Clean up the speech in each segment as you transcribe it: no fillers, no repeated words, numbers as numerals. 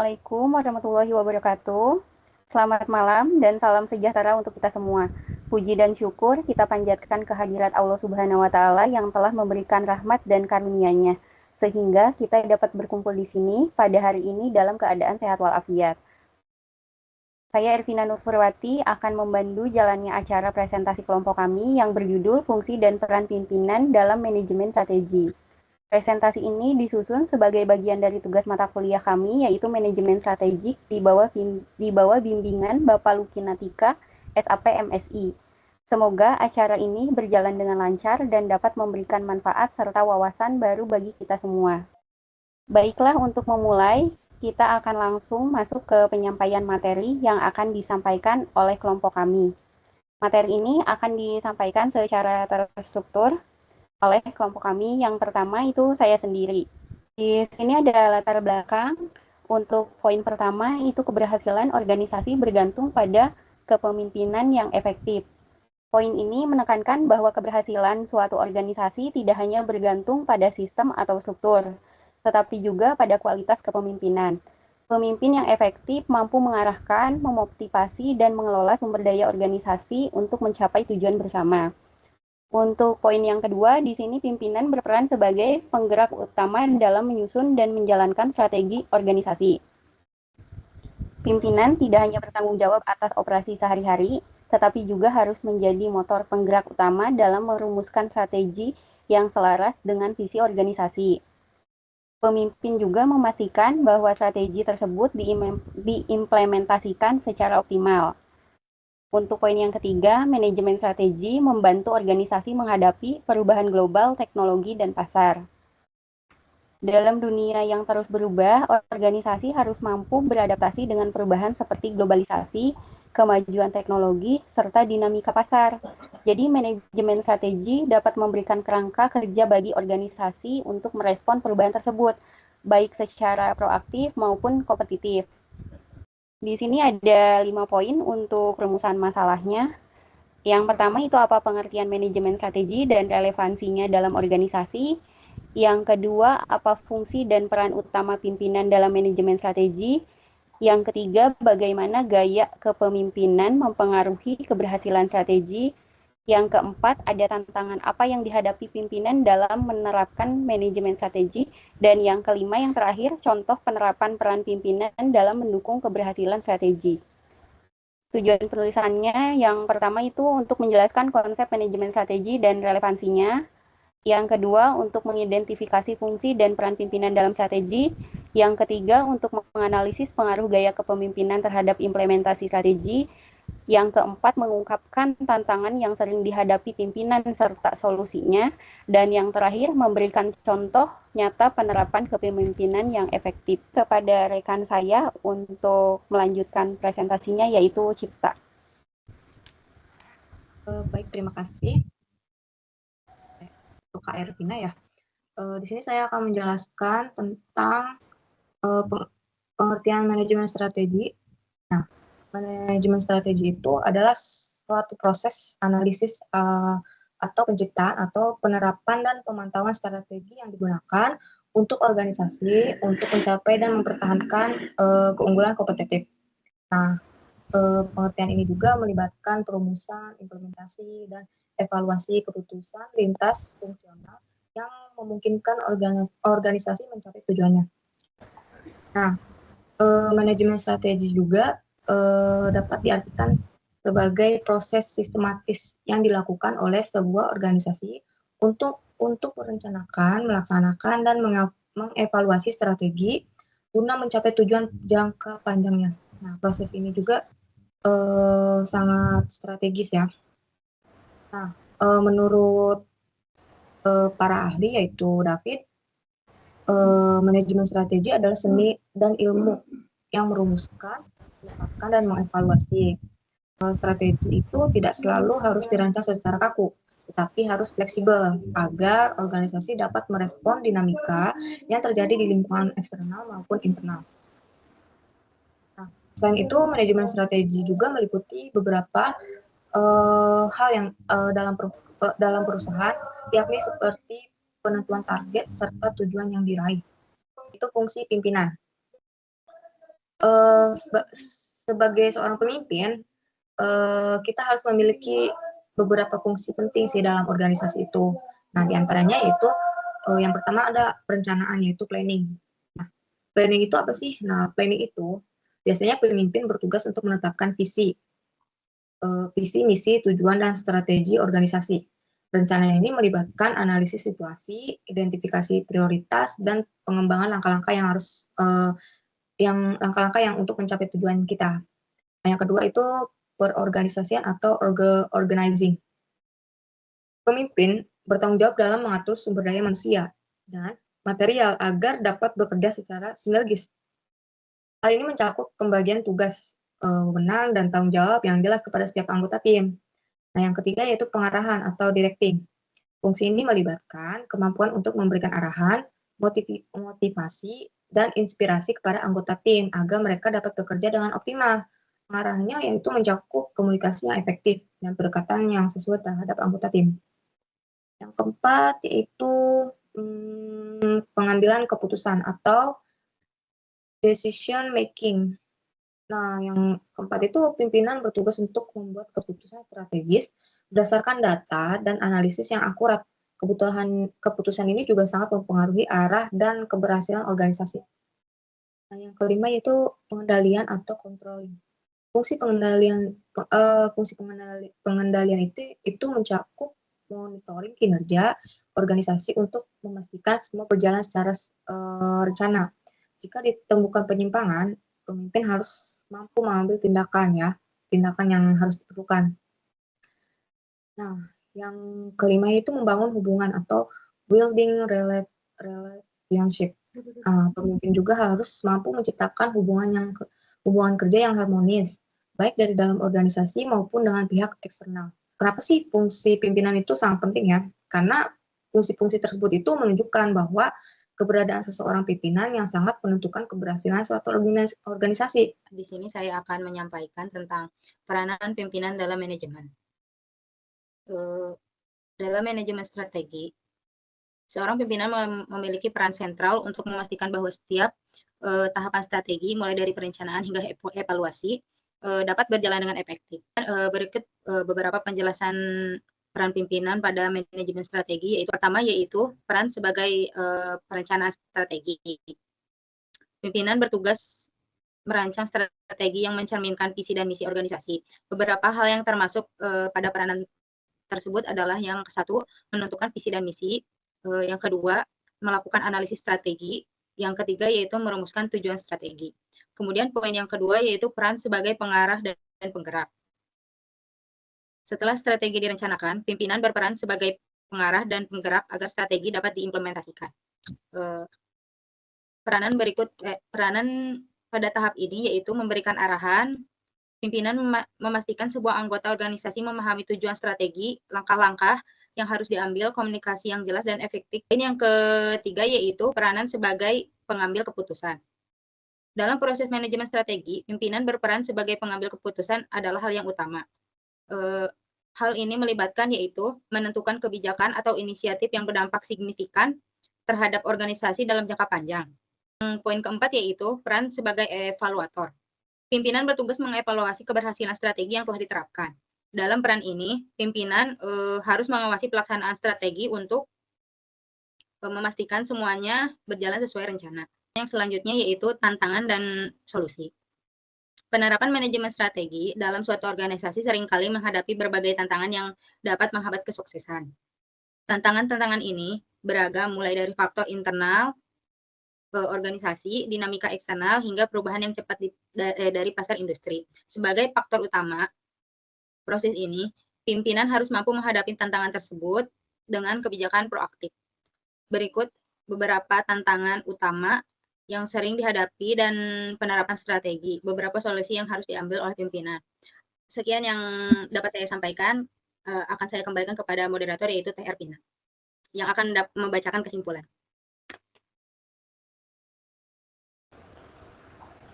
Assalamualaikum warahmatullahi wabarakatuh. Selamat malam dan salam sejahtera untuk kita semua. Puji dan syukur kita panjatkan kehadirat Allah Subhanahu wa Ta'ala yang telah memberikan rahmat dan karunia-Nya, sehingga kita dapat berkumpul di sini pada hari ini dalam keadaan sehat walafiat. Saya Ervina Nurpurwati akan membantu jalannya acara presentasi kelompok kami yang berjudul Fungsi dan Peran Pimpinan dalam Manajemen Strategi. Presentasi ini disusun sebagai bagian dari tugas mata kuliah kami, yaitu Manajemen Strategik di bawah bimbingan Bapak Luki Natika, SAP MSI. Semoga acara ini berjalan dengan lancar dan dapat memberikan manfaat serta wawasan baru bagi kita semua. Baiklah, untuk memulai, kita akan langsung masuk ke penyampaian materi yang akan disampaikan oleh kelompok kami. Materi ini akan disampaikan secara terstruktur oleh kelompok kami. Yang pertama itu saya sendiri. Di sini ada latar belakang. Untuk poin pertama itu keberhasilan organisasi bergantung pada kepemimpinan yang efektif. Poin ini menekankan bahwa keberhasilan suatu organisasi tidak hanya bergantung pada sistem atau struktur, tetapi juga pada kualitas kepemimpinan. Pemimpin yang efektif mampu mengarahkan, memotivasi, dan mengelola sumber daya organisasi untuk mencapai tujuan bersama. Untuk poin yang kedua, di sini pimpinan berperan sebagai penggerak utama dalam menyusun dan menjalankan strategi organisasi. Pimpinan tidak hanya bertanggung jawab atas operasi sehari-hari, tetapi juga harus menjadi motor penggerak utama dalam merumuskan strategi yang selaras dengan visi organisasi. Pemimpin juga memastikan bahwa strategi tersebut diimplementasikan secara optimal. Untuk poin yang ketiga, manajemen strategi membantu organisasi menghadapi perubahan global, teknologi, dan pasar. Dalam dunia yang terus berubah, organisasi harus mampu beradaptasi dengan perubahan seperti globalisasi, kemajuan teknologi, serta dinamika pasar. Jadi, manajemen strategi dapat memberikan kerangka kerja bagi organisasi untuk merespon perubahan tersebut, baik secara proaktif maupun kompetitif. Di sini ada 5 poin untuk rumusan masalahnya. Yang pertama itu apa pengertian manajemen strategi dan relevansinya dalam organisasi. Yang kedua, apa fungsi dan peran utama pimpinan dalam manajemen strategi. Yang ketiga, bagaimana gaya kepemimpinan mempengaruhi keberhasilan strategi. Yang keempat, ada tantangan apa yang dihadapi pimpinan dalam menerapkan manajemen strategi. Dan yang kelima, yang terakhir, contoh penerapan peran pimpinan dalam mendukung keberhasilan strategi. Tujuan penulisannya yang pertama itu untuk menjelaskan konsep manajemen strategi dan relevansinya. Yang kedua, untuk mengidentifikasi fungsi dan peran pimpinan dalam strategi. Yang ketiga, untuk menganalisis pengaruh gaya kepemimpinan terhadap implementasi strategi. Yang keempat, mengungkapkan tantangan yang sering dihadapi pimpinan serta solusinya. Dan yang terakhir, memberikan contoh nyata penerapan kepemimpinan yang efektif. Kepada rekan saya untuk melanjutkan presentasinya, yaitu Cipta. Baik, terima kasih. Untuk Kak Ervina ya. Di sini saya akan menjelaskan tentang pengertian manajemen strategi. Nah, manajemen strategi itu adalah suatu proses analisis atau penciptaan atau penerapan dan pemantauan strategi yang digunakan untuk organisasi untuk mencapai dan mempertahankan keunggulan kompetitif. Nah, pengertian ini juga melibatkan perumusan, implementasi, dan evaluasi keputusan lintas fungsional yang memungkinkan organisasi mencapai tujuannya. Nah, manajemen strategi juga dapat diartikan sebagai proses sistematis yang dilakukan oleh sebuah organisasi untuk merencanakan, melaksanakan, dan mengevaluasi strategi guna mencapai tujuan jangka panjangnya. Nah, proses ini juga sangat strategis ya. Nah, menurut para ahli yaitu David, manajemen strategi adalah seni dan ilmu yang merumuskan, menetapkan, dan mengevaluasi. Strategi itu tidak selalu harus dirancang secara kaku, tetapi harus fleksibel agar organisasi dapat merespon dinamika yang terjadi di lingkungan eksternal maupun internal. Nah, selain itu, manajemen strategi juga meliputi beberapa hal yang dalam perusahaan, yakni seperti penentuan target serta tujuan yang diraih. Itu fungsi pimpinan. sebagai seorang pemimpin, kita harus memiliki beberapa fungsi penting sih dalam organisasi itu. Nah, di antaranya yaitu yang pertama ada perencanaan, yaitu planning. Nah, planning itu apa sih? Nah, planning itu biasanya pemimpin bertugas untuk menetapkan visi, misi, tujuan, dan strategi organisasi. Rencana ini melibatkan analisis situasi, identifikasi prioritas, dan pengembangan langkah-langkah yang untuk mencapai tujuan kita. Nah, yang kedua itu perorganisasian atau organizing. Pemimpin bertanggung jawab dalam mengatur sumber daya manusia dan material agar dapat bekerja secara sinergis. Hal ini mencakup pembagian tugas, wewenang, dan tanggung jawab yang jelas kepada setiap anggota tim. Nah, yang ketiga yaitu pengarahan atau directing. Fungsi ini melibatkan kemampuan untuk memberikan arahan, motivasi, dan inspirasi kepada anggota tim agar mereka dapat bekerja dengan optimal. Pengarahnya yaitu mencakup komunikasi yang efektif dan pendekatan yang sesuai terhadap anggota tim. Yang keempat yaitu pengambilan keputusan atau decision making. Nah, yang keempat itu pimpinan bertugas untuk membuat keputusan strategis berdasarkan data dan analisis yang akurat. Keputusan ini juga sangat mempengaruhi arah dan keberhasilan organisasi. Nah, yang kelima yaitu pengendalian atau controlling. Fungsi pengendalian itu mencakup monitoring kinerja organisasi untuk memastikan semua berjalan secara rencana. Jika ditemukan penyimpangan, pemimpin harus mampu mengambil tindakan yang harus diperlukan. Nah, yang kelima itu membangun hubungan atau building relationship. Pemimpin juga harus mampu menciptakan hubungan kerja yang harmonis, baik dari dalam organisasi maupun dengan pihak eksternal. Kenapa sih fungsi pimpinan itu sangat penting ya? Karena fungsi-fungsi tersebut itu menunjukkan bahwa keberadaan seseorang pimpinan yang sangat menentukan keberhasilan suatu organisasi. Di sini saya akan menyampaikan tentang peranan pimpinan dalam manajemen. Dalam manajemen strategi, seorang pimpinan memiliki peran sentral untuk memastikan bahwa setiap tahapan strategi, mulai dari perencanaan hingga evaluasi, dapat berjalan dengan efektif. Berikut beberapa penjelasan peran pimpinan pada manajemen strategi, yaitu pertama yaitu peran sebagai perencana strategi. Pimpinan bertugas merancang strategi yang mencerminkan visi dan misi organisasi. Beberapa hal yang termasuk pada peranan tersebut adalah yang satu, menentukan visi dan misi, yang kedua, melakukan analisis strategi, yang ketiga yaitu merumuskan tujuan strategi. Kemudian poin yang kedua yaitu peran sebagai pengarah dan penggerak. Setelah strategi direncanakan, pimpinan berperan sebagai pengarah dan penggerak agar strategi dapat diimplementasikan. Peranan pada tahap ini yaitu memberikan arahan. Pimpinan memastikan sebuah anggota organisasi memahami tujuan strategi, langkah-langkah yang harus diambil, komunikasi yang jelas dan efektif. Yang ketiga yaitu peranan sebagai pengambil keputusan. Dalam proses manajemen strategi, pimpinan berperan sebagai pengambil keputusan adalah hal yang utama. Hal ini melibatkan yaitu menentukan kebijakan atau inisiatif yang berdampak signifikan terhadap organisasi dalam jangka panjang. Poin keempat yaitu peran sebagai evaluator. Pimpinan bertugas mengevaluasi keberhasilan strategi yang telah diterapkan. Dalam peran ini, pimpinan harus mengawasi pelaksanaan strategi untuk memastikan semuanya berjalan sesuai rencana. Yang selanjutnya yaitu tantangan dan solusi. Penerapan manajemen strategi dalam suatu organisasi seringkali menghadapi berbagai tantangan yang dapat menghambat kesuksesan. Tantangan-tantangan ini beragam mulai dari faktor internal organisasi, dinamika eksternal, hingga perubahan yang cepat dari pasar industri. Sebagai faktor utama proses ini, pimpinan harus mampu menghadapi tantangan tersebut dengan kebijakan proaktif. Berikut beberapa tantangan utama yang sering dihadapi dan penerapan strategi, beberapa solusi yang harus diambil oleh pimpinan. Sekian yang dapat saya sampaikan, akan saya kembalikan kepada moderator yaitu Teh Ervina, yang akan membacakan kesimpulan.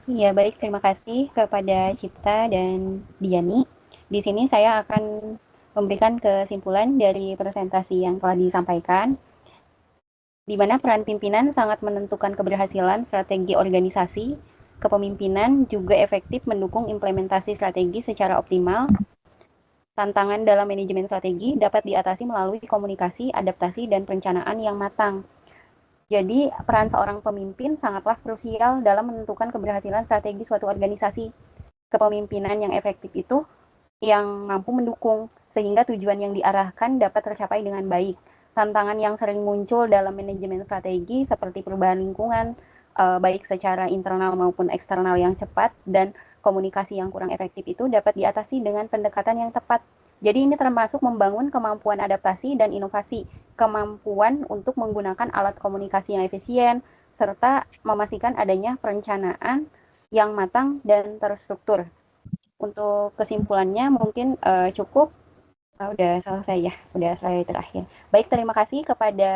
Iya, baik. Terima kasih kepada Cipta dan Diani. Di sini saya akan memberikan kesimpulan dari presentasi yang telah disampaikan, di mana peran pimpinan sangat menentukan keberhasilan strategi organisasi kepemimpinan juga efektif mendukung implementasi strategi secara optimal. Tantangan dalam manajemen strategi dapat diatasi melalui komunikasi, adaptasi, dan perencanaan yang matang. Jadi, peran seorang pemimpin sangatlah krusial dalam menentukan keberhasilan strategi suatu organisasi. Kepemimpinan yang efektif itu yang mampu mendukung, sehingga tujuan yang diarahkan dapat tercapai dengan baik. Tantangan yang sering muncul dalam manajemen strategi seperti perubahan lingkungan, baik secara internal maupun eksternal yang cepat, dan komunikasi yang kurang efektif itu dapat diatasi dengan pendekatan yang tepat. Jadi ini termasuk membangun kemampuan adaptasi dan inovasi, kemampuan untuk menggunakan alat komunikasi yang efisien, serta memastikan adanya perencanaan yang matang dan terstruktur. Untuk kesimpulannya mungkin cukup. Udah selesai ya, udah selesai terakhir. Baik, terima kasih kepada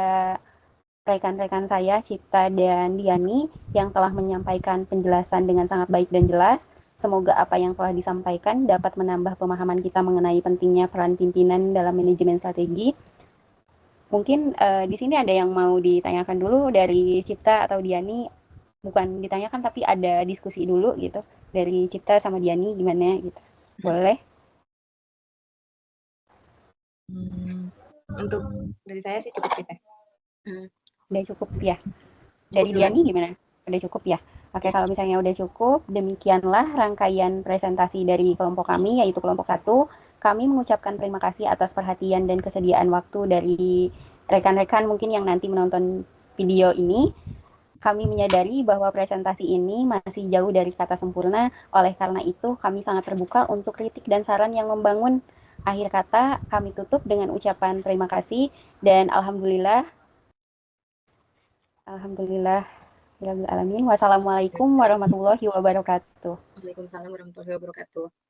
rekan-rekan saya Cipta dan Diani yang telah menyampaikan penjelasan dengan sangat baik dan jelas. Semoga apa yang telah disampaikan dapat menambah pemahaman kita mengenai pentingnya peran pimpinan dalam manajemen strategi. Mungkin di sini ada yang mau ditanyakan dulu dari Cipta atau Diani, bukan ditanyakan tapi ada diskusi dulu gitu dari Cipta sama Diani gimana gitu. Boleh? Untuk dari saya sih cukup sih Teh. Udah cukup ya. Dari Diani gimana? Udah cukup ya? Oke, kalau misalnya udah cukup, demikianlah rangkaian presentasi dari kelompok kami, yaitu kelompok 1. Kami mengucapkan terima kasih atas perhatian dan kesediaan waktu dari rekan-rekan mungkin yang nanti menonton video ini. Kami menyadari bahwa presentasi ini masih jauh dari kata sempurna, oleh karena itu kami sangat terbuka untuk kritik dan saran yang membangun. Akhir kata, kami tutup dengan ucapan terima kasih dan alhamdulillah. Alamin. Wassalamualaikum warahmatullahi wabarakatuh. Waalaikumsalam warahmatullahi wabarakatuh.